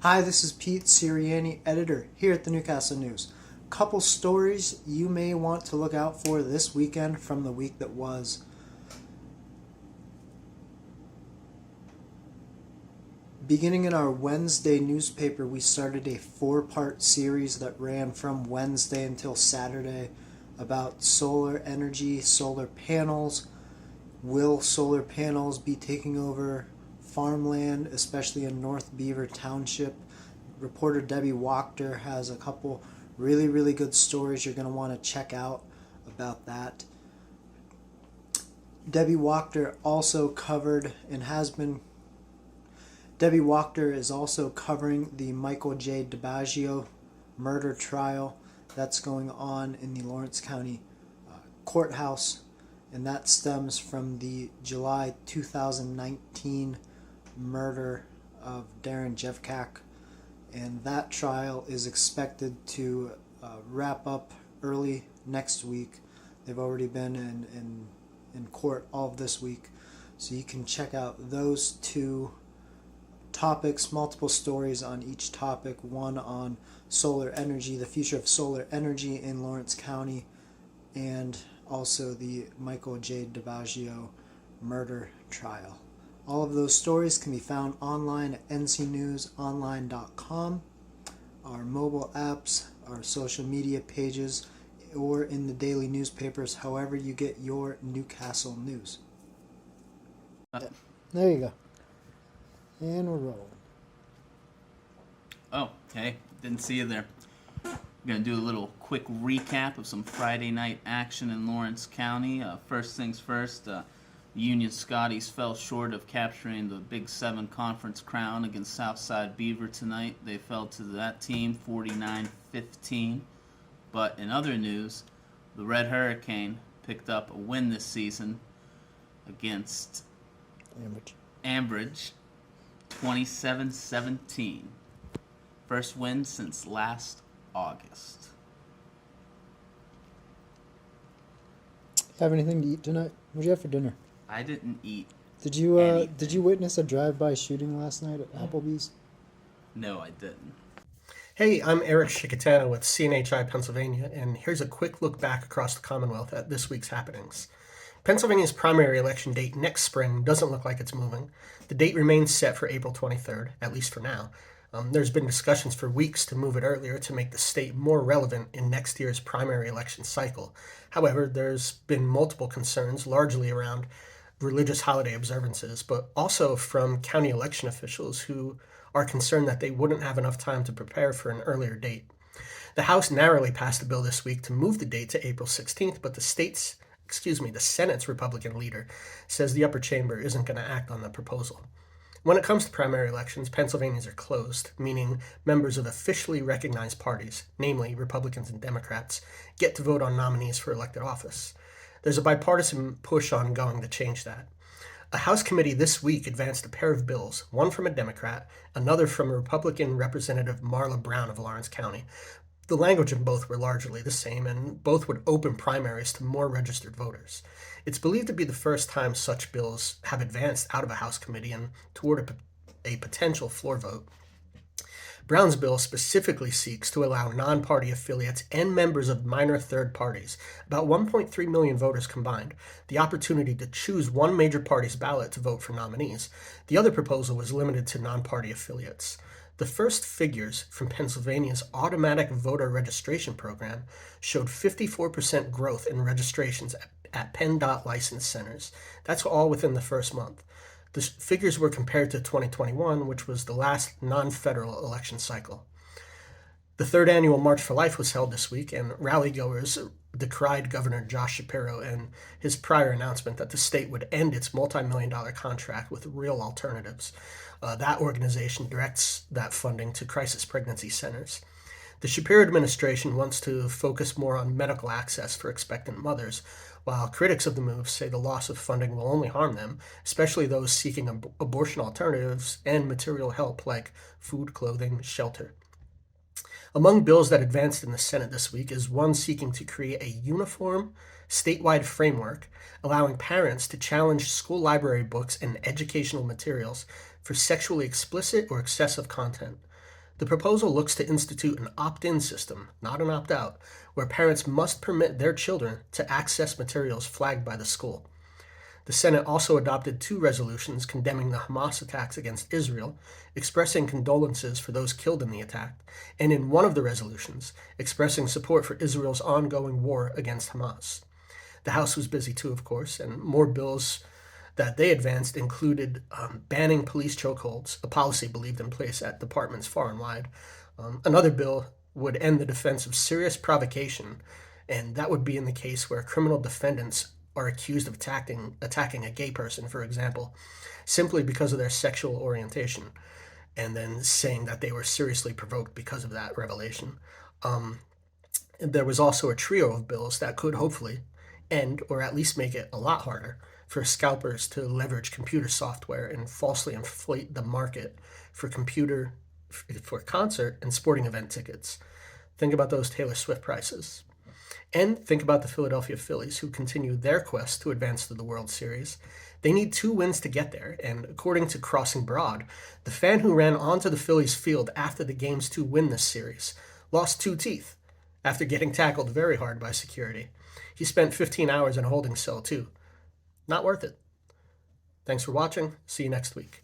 Hi, this is Pete Siriani, editor here at the Newcastle News. Couple stories you may want to look out for this weekend from the week that was. Beginning in our Wednesday newspaper, we started a 4-part series that ran from Wednesday until Saturday about solar energy, solar panels. Will solar panels be taking over farmland, especially in North Beaver Township? Reporter Debbie Wachter has a couple really good stories you're going to want to check out about that. Debbie Wachter also covered and has been Debbie Wachter is also covering the Michael J. DiBaggio murder trial that's going on in the Lawrence County courthouse, and that stems from the July 2019 murder of Darren Jevkak, and that trial is expected to wrap up early next week. They've already been in court all of this week, so you can check out those two topics, multiple stories on each topic, one on solar energy, the future of solar energy in Lawrence County, and also the Michael J. DiBaggio murder trial. All of those stories can be found online at ncnewsonline.com, our mobile apps, our social media pages, or in the daily newspapers, however you get your Newcastle news. There you go. And we're rolling. Oh, hey, didn't see you there. I'm going to do a little quick recap of some Friday night action in Lawrence County. First things first, Union Scotties fell short of capturing the Big 7 conference crown against Southside Beaver tonight. They fell to that team 49-15. But in other news, the Red Hurricane picked up a win this season against Ambridge. 27-17. First win since last August. Have anything to eat tonight? What'd you have for dinner? I didn't eat. Did you witness a drive-by shooting last night at Applebee's? No, I didn't. Hey, I'm Eric Shikatana with CNHI Pennsylvania, and here's a quick look back across the Commonwealth at this week's happenings. Pennsylvania's primary election date next spring doesn't look like it's moving. The date remains set for April 23rd, at least for now. There's been discussions for weeks to move it earlier to make the state more relevant in next year's primary election cycle. However, there's been multiple concerns, largely around religious holiday observances, but also from county election officials who are concerned that they wouldn't have enough time to prepare for an earlier date. The House narrowly passed a bill this week to move the date to April 16th, but the Senate's Republican leader says the upper chamber isn't going to act on the proposal. When it comes to primary elections, Pennsylvanians are closed, meaning members of officially recognized parties, namely Republicans and Democrats, get to vote on nominees for elected office. There's a bipartisan push ongoing to change that. A House committee this week advanced a pair of bills, one from a Democrat, another from Republican Representative Marla Brown of Lawrence County. The language in both were largely the same, and both would open primaries to more registered voters. It's believed to be the first time such bills have advanced out of a House committee and toward a potential floor vote. Brown's bill specifically seeks to allow non-party affiliates and members of minor third parties, about 1.3 million voters combined, the opportunity to choose one major party's ballot to vote for nominees. The other proposal was limited to non-party affiliates. The first figures from Pennsylvania's automatic voter registration program showed 54% growth in registrations at PennDOT licensed centers. That's all within the first month. The figures were compared to 2021, which was the last non-federal election cycle. The third annual March for Life was held this week, and rally-goers decried Governor Josh Shapiro and his prior announcement that the state would end its multi-million-dollar contract with Real Alternatives. That organization directs that funding to crisis pregnancy centers. The Shapiro administration wants to focus more on medical access for expectant mothers, while critics of the move say the loss of funding will only harm them, especially those seeking abortion alternatives and material help like food, clothing, shelter. Among bills that advanced in the Senate this week is one seeking to create a uniform, statewide framework allowing parents to challenge school library books and educational materials for sexually explicit or excessive content. The proposal looks to institute an opt-in system, not an opt-out, where parents must permit their children to access materials flagged by the school. The Senate also adopted 2 resolutions condemning the Hamas attacks against Israel, expressing condolences for those killed in the attack, and in one of the resolutions, expressing support for Israel's ongoing war against Hamas. The House was busy too, of course, and more bills that they advanced included banning police chokeholds, a policy believed in place at departments far and wide. Another bill would end the defense of serious provocation, and that would be in the case where criminal defendants are accused of attacking a gay person, for example, simply because of their sexual orientation, and then saying that they were seriously provoked because of that revelation. There was also a trio of bills that could hopefully end, or at least make it a lot harder, for scalpers to leverage computer software and falsely inflate the market for concert and sporting event tickets. Think about those Taylor Swift prices. And think about the Philadelphia Phillies, who continue their quest to advance to the World Series. They need 2 wins to get there, and according to Crossing Broad, the fan who ran onto the Phillies field after the games to win this series lost 2 teeth after getting tackled very hard by security. He spent 15 hours in a holding cell, too. Not worth it. Thanks for watching. See you next week.